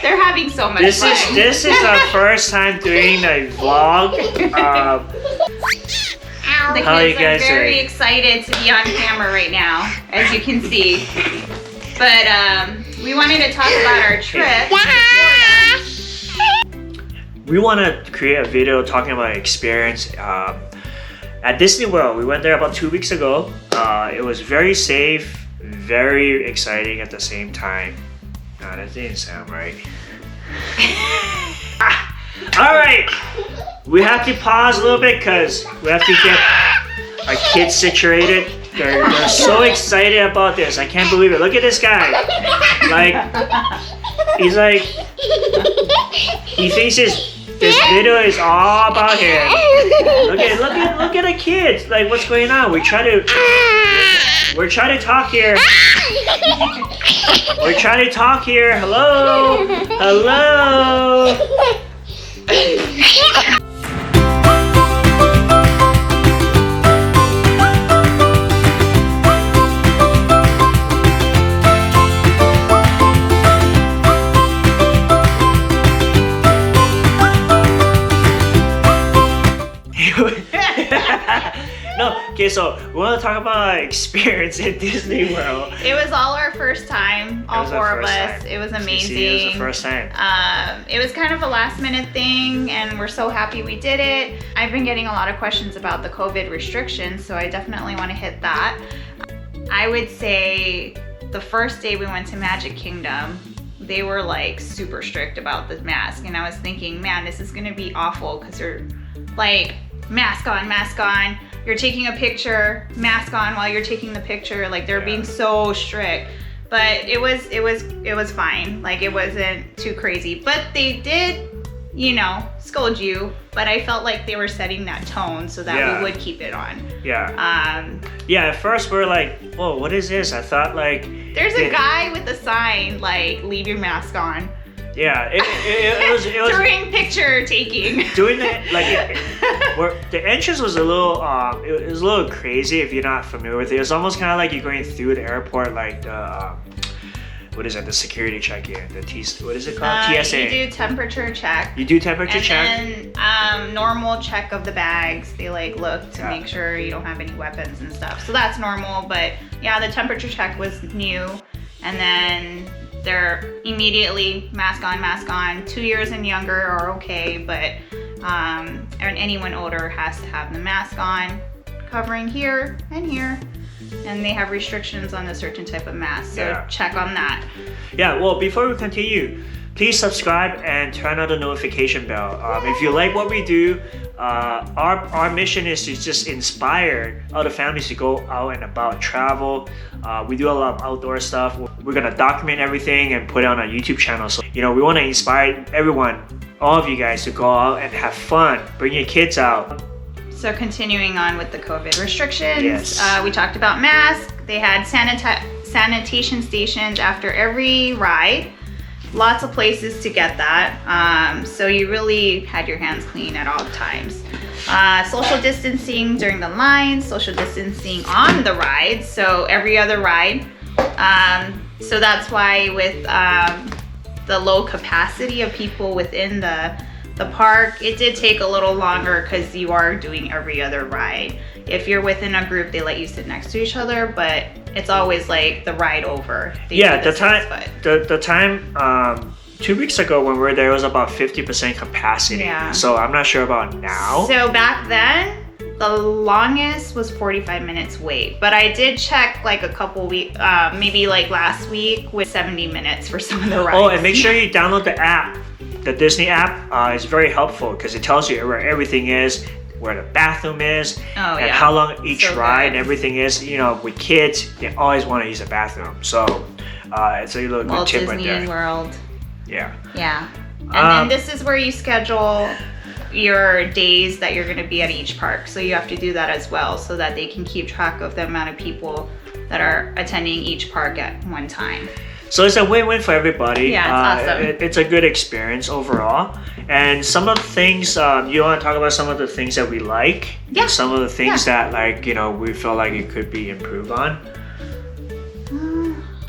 They're having so much fun. This is our first time doing a vlog. The kids are very excited to be on camera right now, as you can see. But we wanted to talk about our trip. We want to create a video talking about experience at Disney World. We went there about 2 weeks ago. It was very safe, very exciting at the same time. Nah, that didn't sound right. All right, we have to pause a little bit because we have to get our kids situated. They're so excited about this. I can't believe it. Look at this guy. He's like, he thinks this video is all about him. Look at the kids. Like, what's going on? We're trying to talk here. We're trying to talk here. Hello. Hello. No, okay, so we want to talk about our experience at Disney World. It was all our first time, all four of us. It was amazing. It was the first time. It was kind of a last minute thing, and we're so happy we did it. I've been getting a lot of questions about the COVID restrictions, so I definitely want to hit that. I would say the first day we went to Magic Kingdom, they were like super strict about the mask, and I was thinking, man, this is gonna be awful because they're like, mask on, mask on. You're taking a picture, mask on while you're taking the picture. Like, they're being so strict. But it was fine. Like, it wasn't too crazy. But they did, you know, scold you. But I felt like they were setting that tone so that we would keep it on. Yeah. Yeah, at first we're like, whoa, what is this? I thought like... There's a guy with a sign, like, leave your mask on. Yeah, it was during picture taking. Doing that, like, the entrance was a little it was a little crazy if you're not familiar with it. It was almost kind of like you're going through the airport, like the what is that? The security check-in, what is it called? TSA. You do temperature check. You do temperature check. And then normal check of the bags. They like look to make sure you don't have any weapons and stuff. So that's normal, but yeah, the temperature check was new, and then they're immediately mask on. 2 years and younger are okay, but anyone older has to have the mask on, covering here and here, and they have restrictions on a certain type of mask, so check on that. Yeah, well, before we continue, please subscribe and turn on the notification bell. If you like what we do, our mission is to just inspire other families to go out and about, travel. We do a lot of outdoor stuff. We're gonna document everything and put it on our YouTube channel. So, you know, we wanna inspire everyone, all of you guys, to go out and have fun. Bring your kids out. So continuing on with the COVID restrictions, we talked about masks. They had sanitation stations after every ride. Lots of places to get that. So you really had your hands clean at all times. Social distancing during the lines, social distancing on the rides, so every other ride. So that's why with the low capacity of people within the park, it did take a little longer because you are doing every other ride. If you're within a group, they let you sit next to each other, but it's always like the ride over. The time 2 weeks ago when we were there, it was about 50% capacity. Yeah. So I'm not sure about now. So back then, the longest was 45 minutes wait, but I did check like a couple weeks, maybe like last week, with 70 minutes for some of the rides. Oh, and make sure you download the app. The Disney app is very helpful because it tells you where everything is, where the bathroom is, and how long each ride and everything is. You know, with kids, they always want to use a bathroom. So it's a little good tip right there. Disney World. Yeah. Yeah. And then this is where you schedule your days that you're going to be at each park. So you have to do that as well so that they can keep track of the amount of people that are attending each park at one time. So it's a win-win for everybody. Yeah, it's awesome. It's a good experience overall. And some of the things, you want to talk about some of the things that we like? Yeah. Some of the things that, like, you know, we feel like it could be improved on?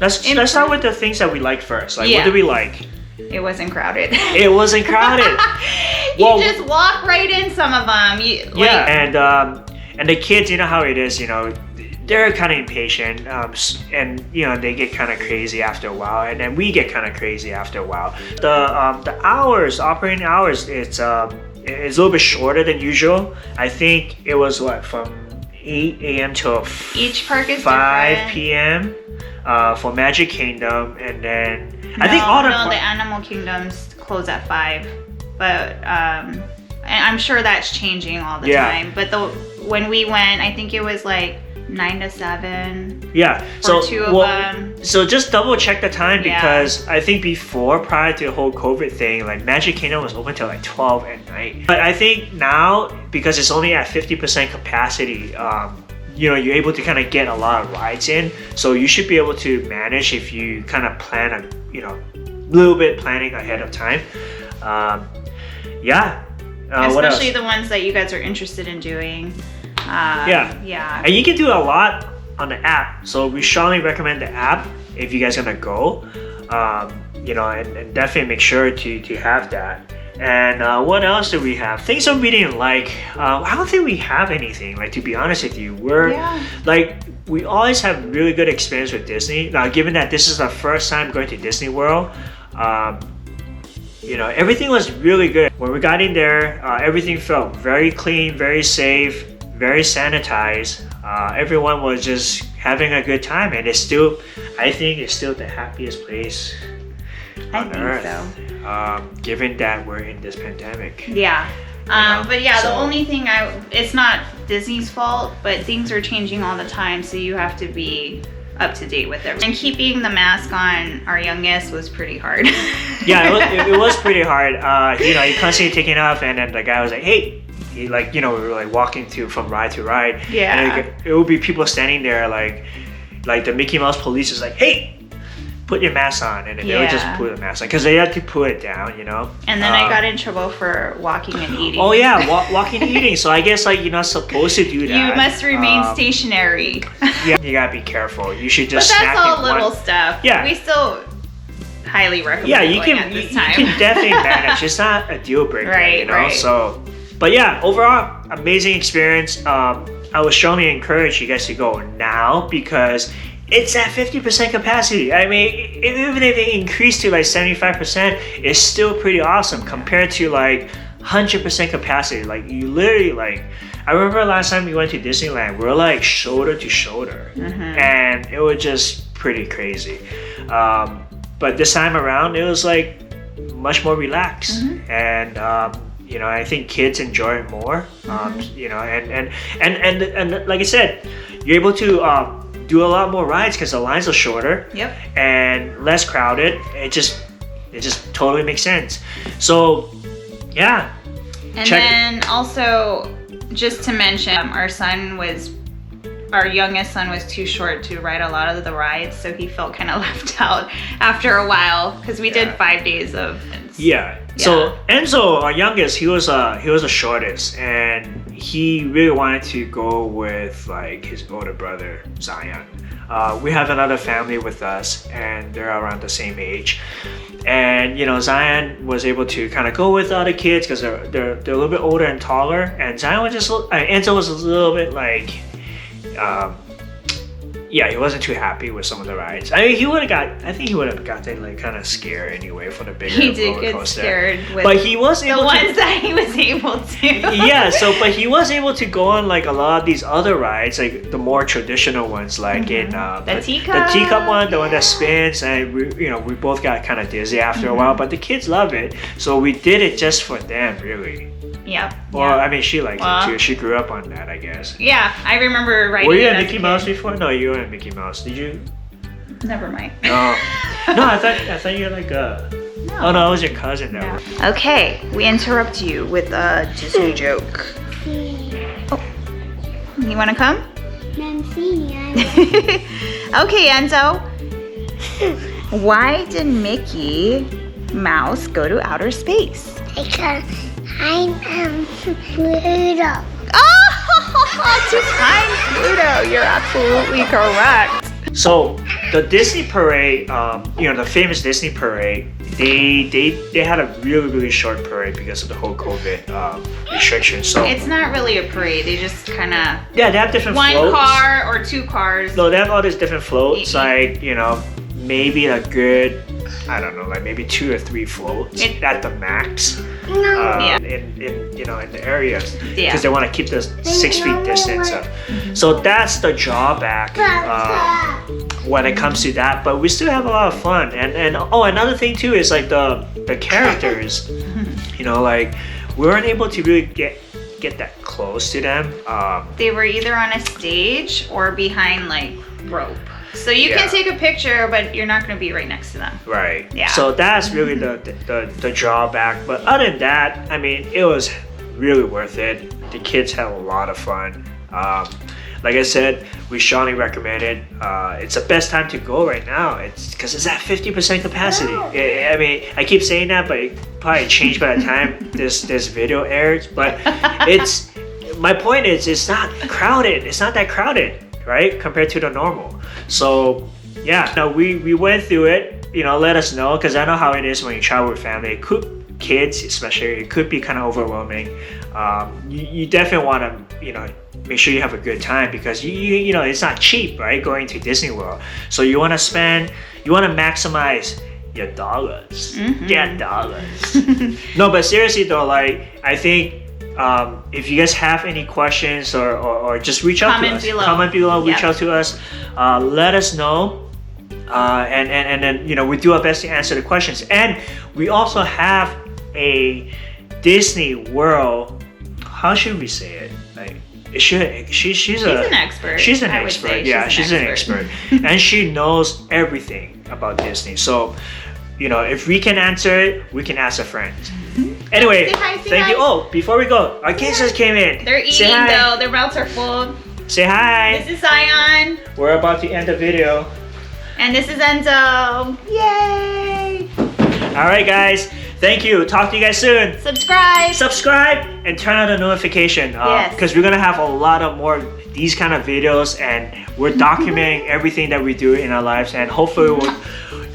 Let's start with the things that we like first. Like, what do we like? It wasn't crowded. It wasn't crowded. You just walk right in some of them. And the kids, you know how it is, you know, they're kind of impatient, and you know they get kind of crazy after a while, and then we get kind of crazy after a while. The hours, operating hours, it's a little bit shorter than usual. I think it was from 8 a.m. to each park is 5 different. p.m. For Magic Kingdom, and then I No, think all the Animal Kingdoms close at 5, but and I'm sure that's changing all the time. But when we went, I think it was like 9 to 7. Yeah. For two of them. So just double check the time, because I think prior to the whole COVID thing, like Magic Kingdom was open till like 12 at night. But I think now, because it's only at 50% capacity, you know, you're able to kind of get a lot of rides in. So you should be able to manage if you kind of plan a, you know, little bit planning ahead of time. Especially the ones that you guys are interested in doing. Yeah. And you can do a lot on the app. So we strongly recommend the app if you guys are gonna go. You know, and definitely make sure to have that. And what else do we have? Things that we didn't like. I don't think we have anything. Like, to be honest with you, we always have really good experience with Disney. Now, given that this is our first time going to Disney World, you know, everything was really good. When we got in there, everything felt very clean, very safe, very sanitized. Everyone was just having a good time, and I think it's still the happiest place on earth. So. Given that we're in this pandemic. Yeah. But yeah, the only thing it's not Disney's fault, but things are changing all the time, so you have to be up to date with it. And keeping the mask on our youngest was pretty hard. Yeah, it was pretty hard. You know, you constantly taking it off, and then the guy was like, "Hey," we were like walking from ride to ride. Yeah. And it would be people standing there like the Mickey Mouse police is like, "Hey, put your mask on," and then they would just put the mask on because they had to put it down, you know. And then I got in trouble for walking and eating. Oh yeah, walking and eating. So I guess like you're not supposed to do that. You must remain stationary. Yeah, you gotta be careful. You should just. But that's all little stuff. Yeah. We still highly recommend. Yeah, you going at this time. can definitely manage. It's not a deal breaker, right? You know. Right. So, but yeah, overall amazing experience. I would strongly encourage you guys to go now because it's at 50% capacity. I mean, even if it increased to like 75%, it's still pretty awesome compared to like 100% capacity. Like you literally like, I remember last time we went to Disneyland, we were like shoulder to shoulder, and it was just pretty crazy. But this time around, it was like much more relaxed, and you know, I think kids enjoy it more. You know, and like I said, you're able to do a lot more rides because the lines are shorter. Yep. And less crowded. It just totally makes sense. So, yeah. And then also, just to mention, our youngest son was too short to ride a lot of the rides, so he felt kind of left out after a while because we did 5 days of. Yeah. So Enzo, our youngest, he was the shortest, and he really wanted to go with like his older brother Zion. We have another family with us, and they're around the same age. And you know, Zion was able to kind of go with the other kids because they're a little bit older and taller. And Zion was Enzo was a little bit like. Yeah, he wasn't too happy with some of the rides. I mean, I think he would have gotten like kind of scared anyway for the bigger roller coaster. He did get scared with but he was able the ones that he was able to. Yeah, but he was able to go on like a lot of these other rides, like the more traditional ones, like in the teacup one, the one that spins, and we both got kind of dizzy after a while. But the kids love it, so we did it just for them, really. Yeah. Well, I mean, she liked it too. She grew up on that, I guess. Yeah, I remember riding. Were you at Mickey Mouse before? No, you were at Mickey Mouse. Did you? Never mind. Oh. No, I thought you were like a. No. Oh no, it was your cousin though. No. Okay, we interrupt you with a Disney joke. Oh, you want to come? Okay, Enzo. Why did Mickey Mouse go to outer space? Because I'm Pluto. Oh, to find Pluto. You're absolutely correct. So the Disney parade, the famous Disney parade, they had a really short parade because of the whole COVID restrictions. So It's not really a parade. They just kind of yeah, they have different one floats. car or 2 cars. No, they have all these different floats. Like, you know, maybe a good, I don't know, like maybe 2 or 3 floats at the max. Yeah. In you know, in the areas, because Yeah. they want to keep the 6 feet distance up. So that's the drawback when it comes to that. But we still have a lot of fun. And oh, another thing too is like the characters. You know, like we weren't able to really get that close to them. They were either on a stage or behind like rope. So you Yeah. can take a picture, but you're not going to be right next to them. Right. Yeah. So that's really the drawback. But other than that, I mean, it was really worth it. The kids had a lot of fun. Like I said, we strongly recommend it. It's the best time to go right now. It's because it's at 50% capacity. I mean, I keep saying that, but it probably changed by the time this video airs. But it's my point is, it's not crowded. It's not that crowded, right? Compared to the normal. So yeah, no, we went through it. You know, let us know, because I know how it is when you travel with family. Kids especially, it could be kind of overwhelming. You definitely want to, you know, make sure you have a good time, because you know, it's not cheap, right? Going to Disney World. So you want to maximize your dollars. Yeah, dollars. No, but seriously though, like I think if you guys have any questions or just reach out to us. Comment below, reach out to us. Let us know. And then, you know, we do our best to answer the questions. And we also have a Disney World, how should we say it? Like, she's an expert. She's an I would expert. say Yeah, she's an expert. And she knows everything about Disney. So, you know, if we can answer it, we can ask a friend. Anyway, Say hi, thank you. Oh, before we go, our kids just came in. They're Say eating hi. though. Their mouths are full. Say hi. This is Zion. We're about to end the video. And this is Enzo. Yay! All right, guys. Thank you. Talk to you guys soon. Subscribe. And turn on the notification. Yes. Because we're gonna have a lot of more these kind of videos, and we're documenting everything that we do in our lives, and hopefully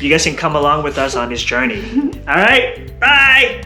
you guys can come along with us on this journey. All right. Bye.